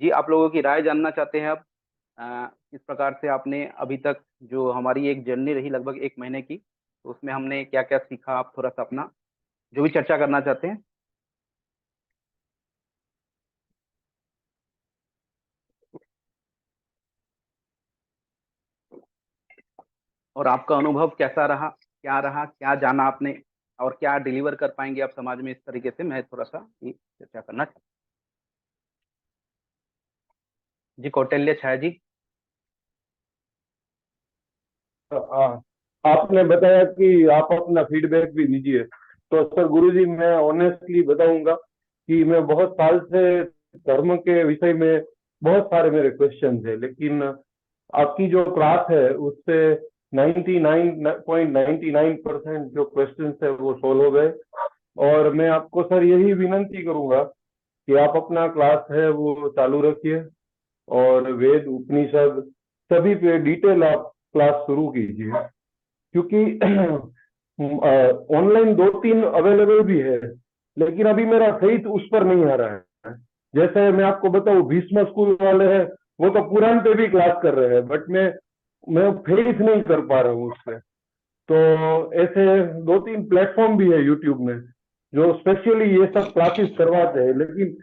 जी, आप लोगों की राय जानना चाहते हैं अब। किस प्रकार से आपने अभी तक जो हमारी एक जर्नी रही लगभग 1 महीने की, तो उसमें हमने क्या-क्या सीखा, आप थोड़ा-सा अपना जो भी चर्चा करना चाहते हैं। और आपका अनुभव कैसा रहा? क्या रहा? क्या जाना आपने और क्या डिलीवर कर पाएँगे आप समाज में इस तरीके से? मैं थोड़ा-सा ये चर्चा करना चाहता हूँ। जी, कौटिल्य छाया जी। हाँ, आपने बताया कि आप अपना फीडबैक भी दीजिए। तो सर गुरुजी, मैं ऑनेस्टली बताऊंगा कि मैं बहुत साल से धर्म के विषय में बहुत सारे मेरे क्वेश्चन थे, लेकिन आपकी जो क्लास है उससे 99.99% जो क्वेश्चन है वो सोल्व हो गए। और मैं आपको सर यही विनंती करूंगा कि आप अपना क्लास है वो चालू रखिए, और वेद उपनिषद सभी पे डिटेल आप क्लास शुरू कीजिए। क्योंकि ऑनलाइन 2-3 अवेलेबल भी है, लेकिन अभी मेरा फेथ उस पर नहीं आ रहा है। जैसे मैं आपको बताऊं, भीष्म स्कूल वाले हैं, वो तो कुरान पे भी क्लास कर रहे हैं, बट मैं फेथ नहीं कर पा रहा हूँ उससे। तो ऐसे 2-3 प्लेटफॉर्म भी है यूट्यूब में जो स्पेशली ये सब क्लासेस करवाते हैं। लेकिन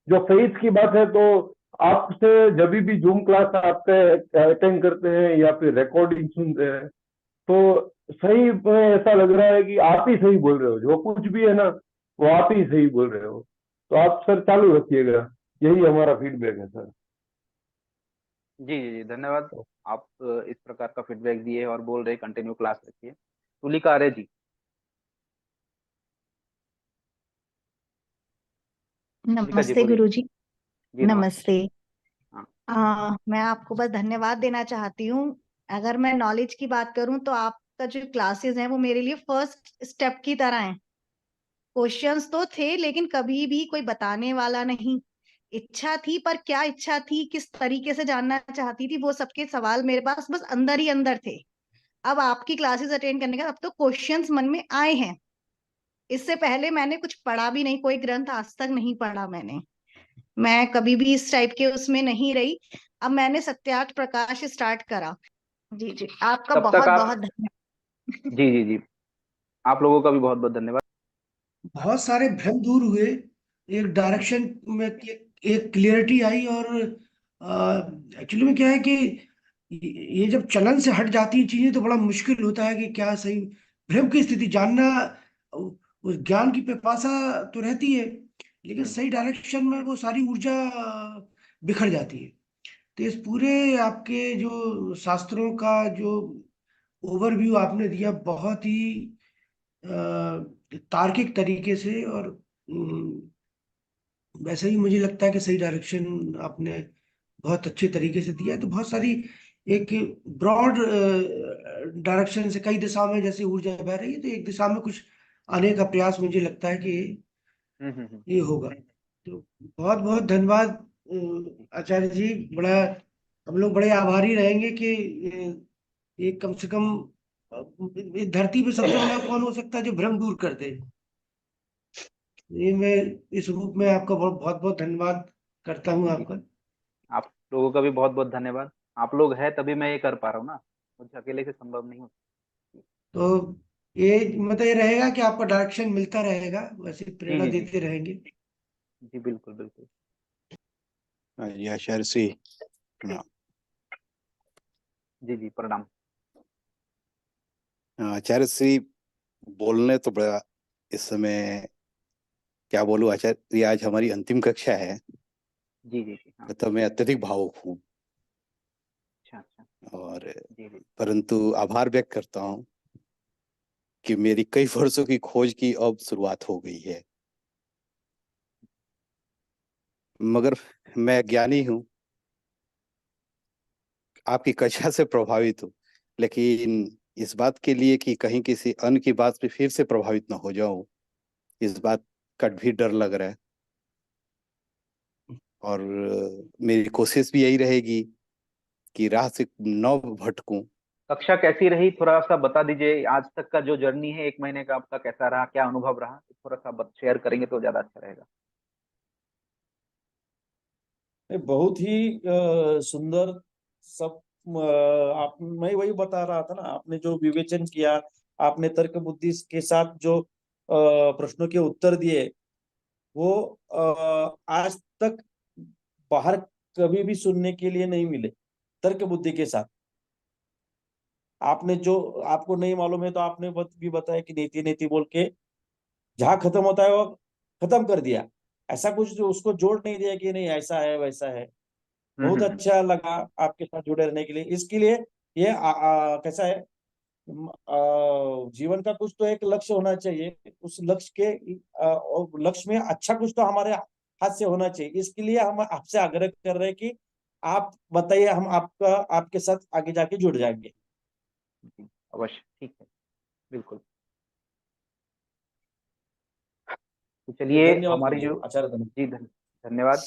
जो फेथ की बात है, तो आपसे जब भी जूम क्लास आपके अटेंड करते हैं या फिर रिकॉर्डिंग सुनते हैं, तो सही में ऐसा लग रहा है कि आप ही सही बोल रहे हो, जो कुछ भी है ना वो आप ही सही बोल रहे हो। तो आप सर चालू रखिएगा, यही हमारा फीडबैक है सर। जी, जी, जी, धन्यवाद। आप इस प्रकार का फीडबैक दिए और बोल रहे कंटिन्यू क्लास रखिए। तुलिका आर्य जी। तुलिका जी नमस्ते बोलिए। गुरुजी। जी, नमस्ते। नमस्ते। हाँ। मैं आपको बस धन्यवाद देना चाहती हूँ। अगर मैं नॉलेज की बात करूँ तो आपका जो क्लासेस हैं वो मेरे लिए फर्स्ट स्टेप की तरह हैं। क्वेश्चंस तो थे लेकिन कभी भी कोई बताने वाला नहीं। इच्छा थी, पर क्या इच्छा थी, किस तरीके से जानना चाहती थी, वो सबके सवाल मेरे पास बस अंदर ही अंदर थे। अब आपकी क्लासेस अटेंड करने का अब तो क्वेश्चंस मन में आए हैं। इससे पहले मैंने कुछ पढ़ा भी नहीं, कोई ग्रंथ आज तक नहीं पढ़ा मैंने। मैं कभी भी इस टाइप के उसमें नहीं रही। अब मैंने सत्यार्थ प्रकाश स्टार्ट करा। जी जी, आपका तब तक बहुत आप। बहुत धन्यवाद। जी, जी, जी। आप लोगों का भी बहुत-बहुत धन्यवाद। बहुत सारे भ्रम दूर हुए, एक डायरेक्शन में एक क्लियरिटी आई। और एक्चुअली में क्या है कि ये जब चलन से हट जाती है चीजें तो बड़ा मुश्किल होता है कि क्या सही। भ्रम की स्थिति जानना, उस ज्ञान की पिपासा तो रहती है, लेकिन सही डायरेक्शन में वो सारी ऊर्जा बिखर जाती है। तो इस पूरे आपके जो शास्त्रों का जो ओवरव्यू आपने दिया, बहुत ही तार्किक तरीके से, और वैसे ही मुझे लगता है कि सही डायरेक्शन आपने बहुत अच्छे तरीके से दिया है। तो बहुत सारी एक ब्रॉड डायरेक्शन से कई दिशा में जैसे ऊर्जा बह रही है, तो एक दिशा में कुछ आने का प्रयास मुझे लगता है कि हुँ, हुँ, हुँ। ये होगा। तो बहुत बहुत धन्यवाद आचार्य जी। बड़ा हम लोग बड़े आभारी रहेंगे कि ये कम से कम इस धरती पे सबसे बड़ा कौन हो सकता है जो भ्रम दूर कर दे। ये मैं इस रूप में आपका बहुत बहुत बहुत धन्यवाद करता हूँ जी, आपका। आप लोगों का भी बहुत-बहुत धन्यवाद। आप लोग हैं तभी मैं ये कर पा रहा हूँ ना, मुझे अकेले से संभव नहीं होता। तो ये मतलब ये रहेगा कि आपका डायरेक्शन मिलता रहेगा, वैसे जी, प्रेरणा जी, जी। देते रहेंगे। जी, बिल्कुल, बिल्कुल। या शहर से प्रणाम। जी, जी, प्रणाम। आचार्य श्री बोलने तो बड़ा इस समय क्या बोलूं आचार्य, ये आज हमारी अंतिम कक्षा है। जी, जी, जी, हाँ। तो मैं अत्यधिक भावुक हूँ, अच्छा, अच्छा। और जी, जी। परंतु आभार व्यक्त करता हूँ कि मेरी कई वर्षों की खोज की अब शुरुआत हो गई है। मगर मैं ज्ञानी हूँ, आपकी कक्षा से प्रभावित हूँ, लेकिन इस बात के लिए कि कहीं किसी अन्य की बात पे फिर से प्रभावित ना हो जाऊं, इस बात का भी डर लग रहा है। और मेरी कोशिश भी यही रहेगी कि राह से न भटकूं। कक्षा कैसी रही? थोड़ा-सा बता दीजिए, आज तक का जो जर्नी है 1 महीने का आपका कैसा रहा? क्या अनुभव रहा? थोड़ा-सा बत शेयर करेंगे तो ज़्यादा अच्छा रहेगा। बहुत ही सुंदर सब। मैं वही बता रहा था ना, आपने जो विवेचन किया, आपने तर्क बुद्धि के साथ जो प्रश्नों के उत्तर दिए, वो आज तक बाहर कभी भी सुनने के लिए नहीं मिले। तर्क बुद्धि के साथ आपने जो, आपको नहीं मालूम है तो आपने भी बताया कि नीति नीति बोल के जहां खत्म होता है वो खत्म कर दिया। ऐसा कुछ जो उसको जोड़ नहीं दिया कि नहीं ऐसा है वैसा है। बहुत अच्छा लगा आपके साथ जुड़े रहने के लिए। इसके लिए ये कैसा है, जीवन का कुछ तो एक लक्ष्य होना चाहिए। उस लक्ष्य के लक्ष्य में अच्छा कुछ तो हमारे हाथ से होना चाहिए। इसके लिए हम आपसे आग्रह कर रहे हैं कि आप बताइए, हम आपका आपके साथ आगे जाके जुड़ जाएंगे। अवश्य, ठीक है, बिल्कुल। तो चलिए धन्यवाद हमारी गुरुजी, जो आचार्य। जी धन्यवाद।